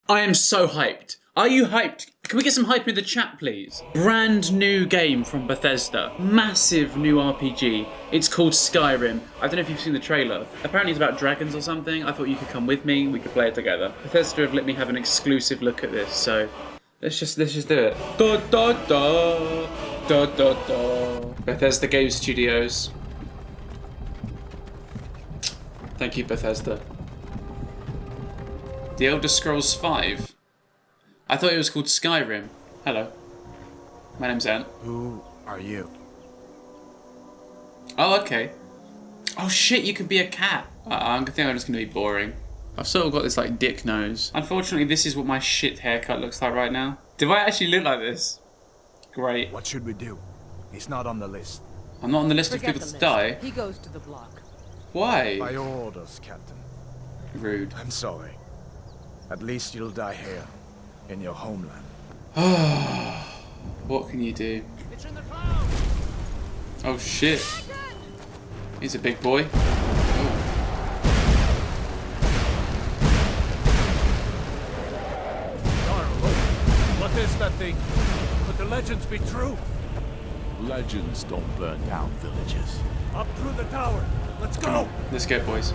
I am so hyped. Are you hyped? Can we get some hype in the chat, please? Brand new game from Bethesda. Massive new RPG. It's called Skyrim. I don't know if you've seen the trailer. Apparently it's about dragons or something. I thought you could come with me. We could play it together. Bethesda have let me have an exclusive look at this, so let's just do it. Da da da da da da. Bethesda Game Studios. Thank you, Bethesda. The Elder Scrolls V. I thought it was called Skyrim. Hello. My name's Ant. Who are you? Oh, okay. Oh shit, you could be a cat. I think I'm just gonna be boring. I've sort of got this like dick nose. Unfortunately, this is what my shit haircut looks like right now. Do I actually look like this? Great. What should we do? He's not on the list. I'm not on the list of people to die. He goes to the block. Why? By your orders, Captain. Rude. I'm sorry. At least you'll die here, in your homeland. What can you do? Oh shit. He's a big boy. Oh. What is that thing? Could the legends be true? Legends don't burn down villages. Up through the tower. Let's go. Let's go, boys.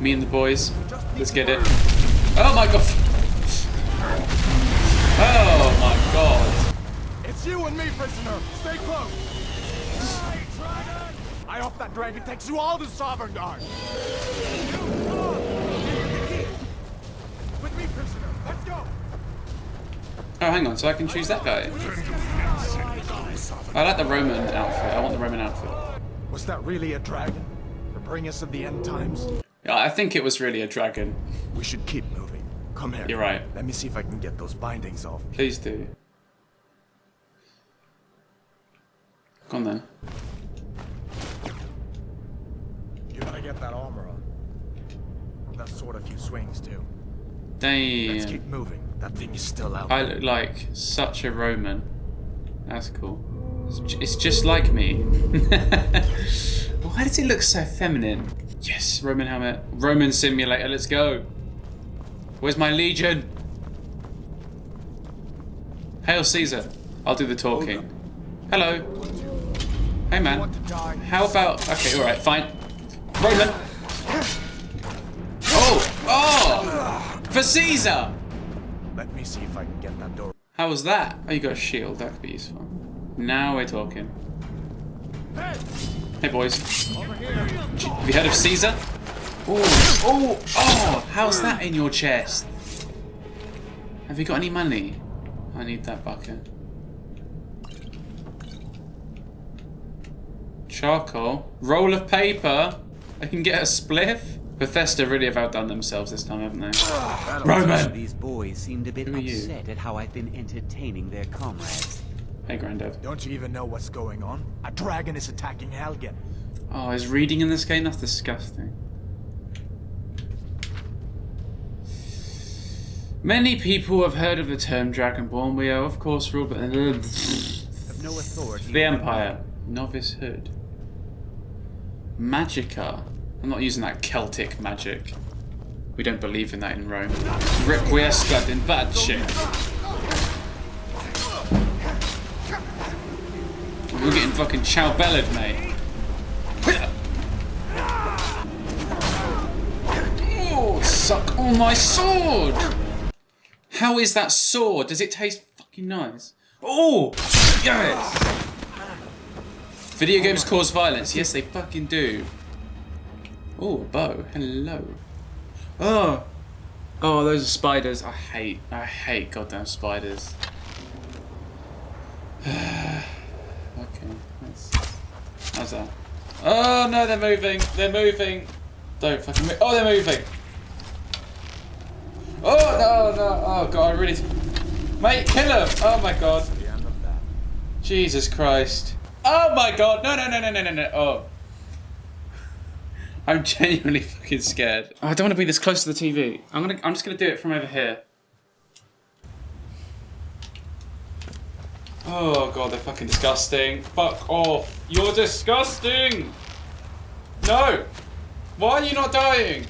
Me and the boys. Let's get it. Oh my god. Oh my god. It's you and me, prisoner. Stay close. Hey, dragon! I hope that dragon takes you all to Sovereign Guard. With me, prisoner. Let's go. Oh, hang on. So I can choose that guy. I like the Roman outfit. I want the Roman outfit. Was that really a dragon? To bring us to the end times? Yeah, I think it was really a dragon. We should keep moving. Come here. You're right. Let me see if I can get those bindings off. Please do. Go on then. You gotta get that armor on. That sword a few swings too. Damn. Let's keep moving. That thing is still out. I look like such a Roman. That's cool. It's just like me. Why does it look so feminine? Yes, Roman helmet. Roman simulator, let's go. Where's my legion? Hail Caesar. I'll do the talking. Hello. Hey man. How about... Okay, alright, fine. Roman. Oh! For Caesar! Let me see if I can get that door. How was that? Oh, you got a shield. That could be useful. Now we're talking. Hey boys. Have you heard of Caesar? Oh, oh, oh! How's that in your chest? Have you got any money? I need that bucket. Charcoal. Roll of paper. I can get a spliff. Bethesda really have outdone themselves this time, haven't they? Roman! These boys seemed a bit upset at how I've been entertaining their comrades. Hey, Grandad. Don't you even know what's going on? A dragon is attacking Helgen. Oh, is reading in this game? That's disgusting. Many people have heard of the term Dragonborn. We are, of course, ruled by Have no authority. the Empire. Novice Hood. Magica. I'm not using that Celtic magic. We don't believe in that in Rome. Requiescat in pace. We're getting fucking chow-bellied, mate. Oh, suck on my sword! How is that sword? Does it taste fucking nice? Oh, yes! Video games cause violence. Yes, they fucking do. Oh, a bow. Hello. Oh. Oh, those are spiders. I hate goddamn spiders. Okay, how's that? Oh no, they're moving. They're moving. Don't fucking move. Oh, they're moving. Oh no, no. Oh god, I really. Mate, kill him. Oh my god. Jesus Christ. Oh my god. No, no, no, no, no, no, no. Oh. I'm genuinely fucking scared. Oh, I don't want to be this close to the TV. I'm just gonna do it from over here. Oh god, they're fucking disgusting. Fuck off. You're disgusting! No! Why are you not dying?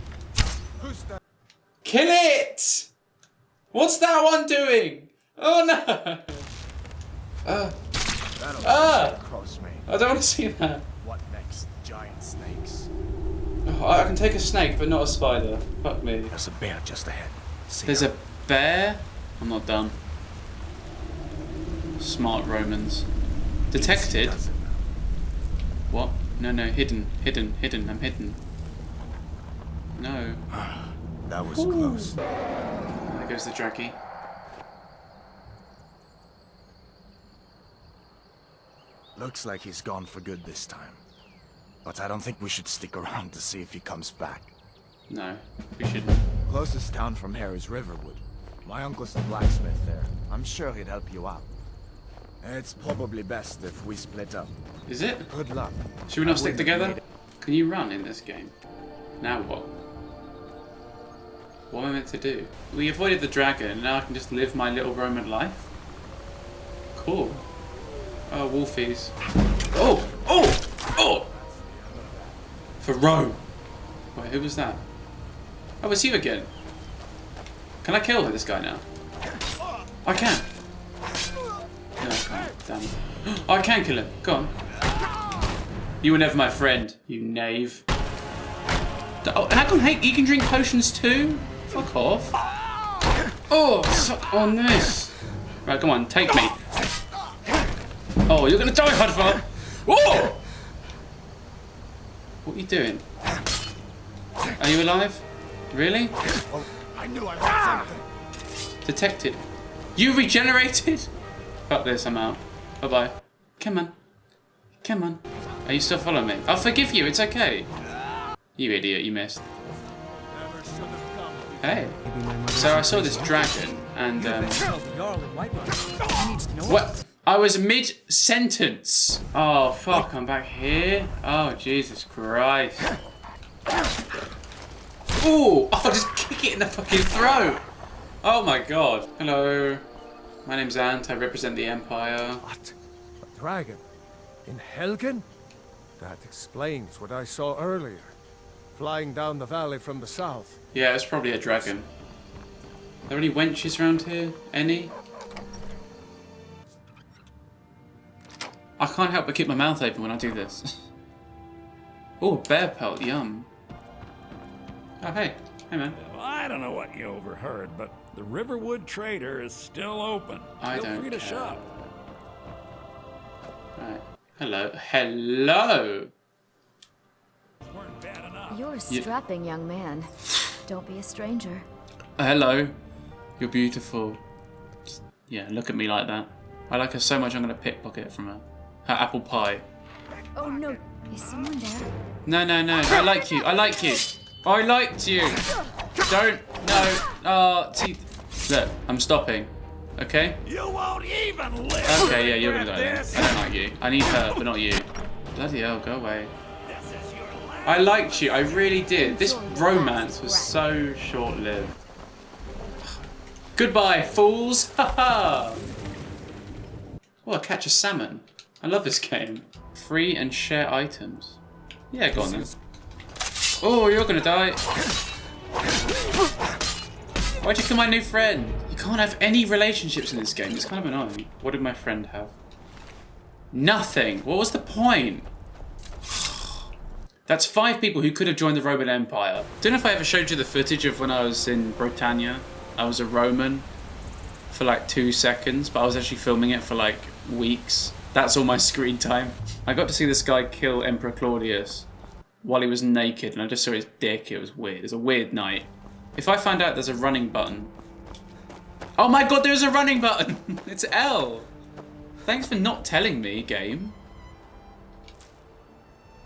Kill it! What's that one doing? Oh no! Cross me. I don't want to see that. What next? Giant snakes. Oh, I can take a snake, but not a spider. Fuck me. There's a bear just ahead. See There's her? a bear? I'm not done. Smart Romans. Detected? Does it now. What? No, hidden. I'm hidden. No. That was close. There goes the draggy. Looks like he's gone for good this time. But I don't think we should stick around to see if he comes back. No, we shouldn't. Closest town from here is Riverwood. My uncle's the blacksmith there. I'm sure he'd help you out. It's probably best if we split up. Is it? Good luck. Should we not I stick wouldn't have together? made it. Can you run in this game? Now what? What am I meant to do? We avoided the dragon, and now I can just live my little Roman life? Cool. Oh, wolfies. Oh! Oh! Oh! For Rome! Wait, who was that? Oh, it's you again. Can I kill this guy now? I can! No, I can't. Damn it. Oh, I can kill him. Go on. You were never my friend, you knave. Oh, how come he can drink potions too? Fuck off. Oh, suck on this. Right, come on, take me. Oh, you're gonna die, Hudfar. Oh! What are you doing? Are you alive? Really? Oh, I knew I heard something. Detected. You regenerated? Fuck this, I'm out. Bye-bye. Come on. Come on. Are you still following me? I'll forgive you, it's okay. You idiot, you missed. Hey. So I saw this dragon, and what? I was mid-sentence. Oh, fuck, I'm back here? Oh, Jesus Christ. Ooh! Oh, just kick it in the fucking throat! Oh my god. Hello. My name's Ant, I represent the Empire. What? A dragon? In Helgen? That explains what I saw earlier. Flying down the valley from the south. Yeah, it's probably a dragon. Are there any wenches around here? Any? I can't help but keep my mouth open when I do this. Oh, bear pelt, yum. Oh, hey. Hey, man. Well, I don't know what you overheard, but the Riverwood Trader is still open. I Feel don't free to care. shop. Right. Hello. Hello! Weren't bad enough. You're a strapping young man. Don't be a stranger. Hello. You're beautiful. Yeah, look at me like that. I like her so much I'm gonna pickpocket from her. Her apple pie. Oh no, is someone there? No. I like you. I like you. I liked you. Don't. No. Oh, teeth. Look, I'm stopping. Okay? You won't even live. Okay, yeah, you're gonna die then. this. I don't like you. I need her, but not you. Bloody hell, go away. This is your last. I liked you. I really did. This romance was so short-lived. Goodbye, fools. Haha. Oh, I catch a salmon. I love this game. Free and share items. Yeah, go on then. Oh, you're gonna die. Why'd you kill my new friend? You can't have any relationships in this game. It's kind of annoying. What did my friend have? Nothing. What was the point? That's 5 people who could have joined the Roman Empire. Don't know if I ever showed you the footage of when I was in Britannia. I was a Roman for like 2 seconds, but I was actually filming it for like weeks. That's all my screen time. I got to see this guy kill Emperor Claudius while he was naked, and I just saw his dick. It was weird. It was a weird night. If I find out there's a running button... Oh my god, there's a running button! It's L! Thanks for not telling me, game.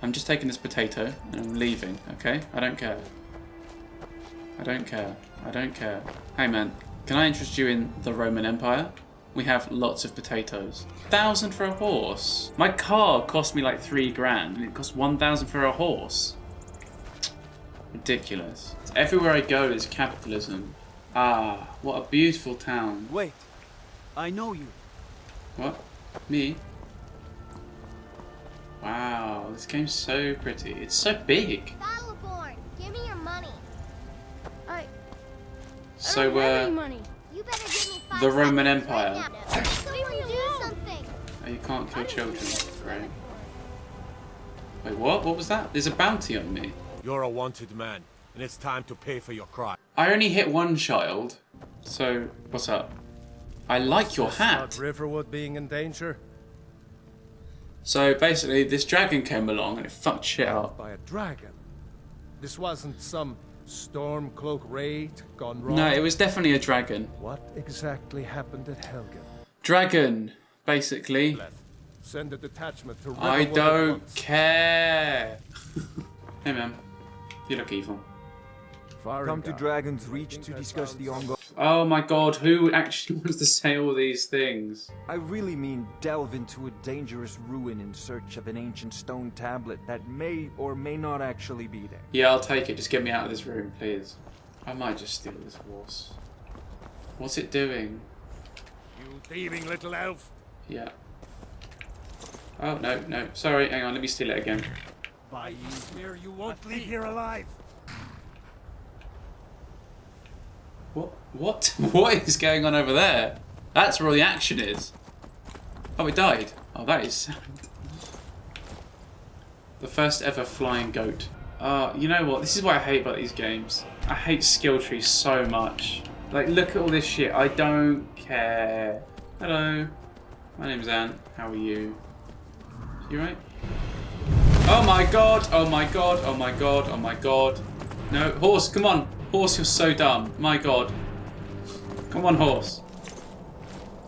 I'm just taking this potato, and I'm leaving, okay? I don't care. I don't care. I don't care. Hey man, can I interest you in the Roman Empire? We have lots of potatoes. 1,000 for a horse. My car cost me like 3 grand, and it cost 1,000 for a horse. Ridiculous. Everywhere I go is capitalism. Ah, what a beautiful town. Wait, I know you. What? Me? Wow, this game's so pretty. It's so big. Battleborn, give me your money. I So, don't have any money. You better give me 5 The Roman seconds Empire. right now. Someone do something. Oh, you can't kill children. Great. Wait, what? What was that? There's a bounty on me. You're a wanted man, and it's time to pay for your crime. I only hit one child. So, what's up? I like your hat. About Riverwood being in danger? So basically, this dragon came along and it fucked shit up. By a dragon. This wasn't some Stormcloak raid gone wrong. No, it was definitely a dragon. What exactly happened at Helgen? Dragon, basically. Send a detachment to Riverwood I at don't once. care. Hey man, you look evil. Come to Dragon's Reach to discuss the ongoing... Oh my god, who actually wants to say all these things? I really mean delve into a dangerous ruin in search of an ancient stone tablet that may or may not actually be there. Yeah, I'll take it. Just get me out of this room, please. I might just steal this horse. What's it doing? You thieving little elf! Yeah. Oh, no, no. Sorry, hang on. Let me steal it again. By you here, you won't leave here alive! What? What? What is going on over there? That's where all the action is. Oh, it died. Oh, that is sad. The first ever flying goat. You know what? This is what I hate about these games. I hate skill trees so much. Like, look at all this shit. I don't care. Hello. My name's Ant. How are you? You right? Oh my god. Oh my god. Oh my god. Oh my god. No. Horse, come on. Horse, you're so dumb. My god. Come on, horse.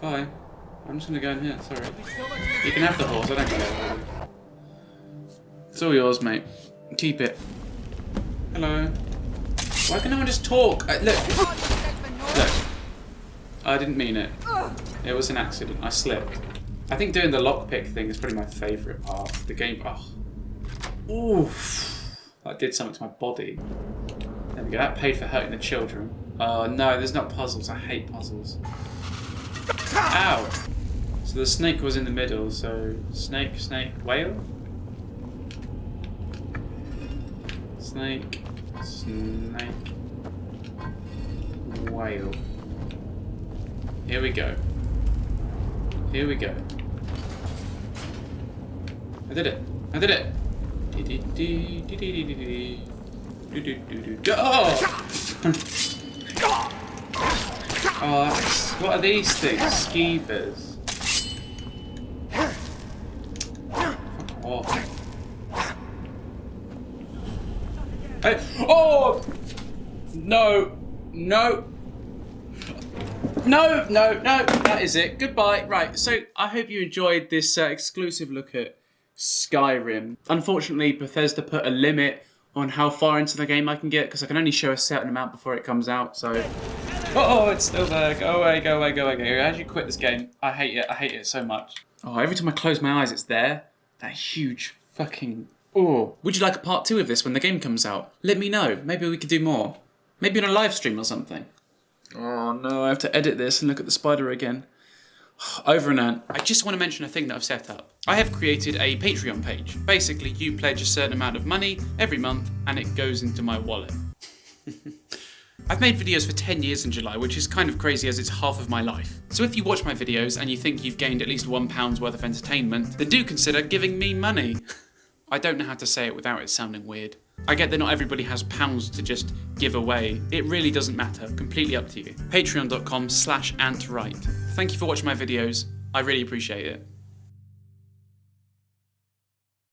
Bye. I'm just gonna go in here. Sorry. You can have the horse. I don't care. It's all yours, mate. Keep it. Hello. Why can no one just talk? Look. Look. I didn't mean it. It was an accident. I slipped. I think doing the lockpick thing is probably my favourite part of the game. Oh. Oof. That did something to my body. There we go. That paid for hurting the children. Oh no, there's not puzzles. I hate puzzles. Ow! So the snake was in the middle, so snake, snake, whale? Snake, snake, whale. Here we go. Here we go. I did it. I did it. Oh! Oh, what are these things? Skeevers. Fuck off. Hey. Oh! No. No. No, no, no. That is it. Goodbye. Right, so I hope you enjoyed this exclusive look at Skyrim. Unfortunately, Bethesda put a limit on how far into the game I can get because I can only show a certain amount before it comes out, so... Oh, it's still there. Go away, go away, go away, go away. How'd you quit this game? I hate it. I hate it so much. Oh, every time I close my eyes, it's there. That huge fucking... Oh. Would you like a part 2 of this when the game comes out? Let me know. Maybe we could do more. Maybe on a live stream or something. Oh no, I have to edit this and look at the spider again. Over and out. I just want to mention a thing that I've set up. I have created a Patreon page. Basically, you pledge a certain amount of money every month and it goes into my wallet. I've made videos for 10 years in July, which is kind of crazy as it's half of my life. So if you watch my videos and you think you've gained at least £1 worth of entertainment, then do consider giving me money. I don't know how to say it without it sounding weird. I get that not everybody has pounds to just give away. It really doesn't matter, completely up to you. Patreon.com/antwright. Thank you for watching my videos. I really appreciate it.